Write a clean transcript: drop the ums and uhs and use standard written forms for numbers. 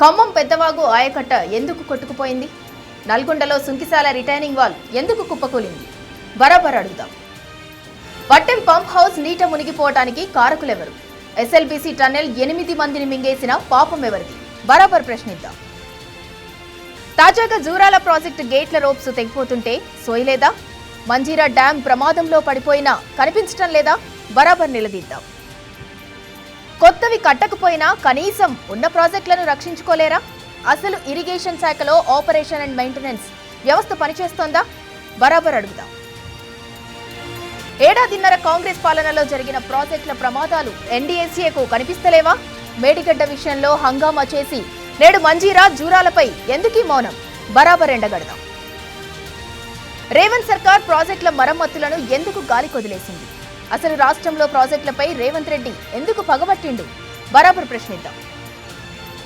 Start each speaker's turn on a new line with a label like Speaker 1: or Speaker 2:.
Speaker 1: ఖమ్మం పెద్దవాగు ఆయకట్ట ఎందుకు కొట్టుకుపోయింది? నల్గొండలో సుంకిశాల రిటైనింగ్ వాల్ ఎందుకు కుప్పకూలింది? బరాబర్ అడుగుదాం. పట్టెం పంప్ హౌస్ నీట మునిగిపోవటానికి కారకులెవరు? ఎస్ఎల్బీసీ టన్నెల్ 8 మందిని మింగేసిన పాపం ఎవరిది? బరాబర్ ప్రశ్నిద్దాం. తాజాగా జూరాల ప్రాజెక్టు గేట్ల రోప్స్ తెగిపోతుంటే సోయలేదా? మంజీరా డ్యాం ప్రమాదంలో పడిపోయినా కనిపించటం లేదా? బరాబర్ నిలదీద్దాం. కొత్తవి కట్టకపోయినా కనీసం ఉన్న ప్రాజెక్టులను రక్షించుకోలేరా? అసలు ఇరిగేషన్ శాఖలో ఆపరేషన్ అండ్ మెయింటెనెన్స్ వ్యవస్థ పనిచేస్తోందా? బరాబర్ అడుగుదాం. ఏడాదిన్నర కాంగ్రెస్ పాలనలో జరిగిన ప్రాజెక్టుల ప్రమాదాలు ఎన్డీఏసీఏకు కనిపిస్తలేవా? మేడిగడ్డ విషయంలో హంగామా చేసి నేడు మంజీరా జూరాలపై ఎందుకీ మౌనం? బరాబర్ ఎండగడదాం. రేవంత్ సర్కార్ ప్రాజెక్టుల మరమ్మతులను ఎందుకు గాలి కొదిలేసింది? అసలు రాష్ట్రంలో ప్రాజెక్టులపై రేవంత్ రెడ్డి ఎందుకు పగబట్టిండు? బరాబర్ ప్రశ్నిద్దాం.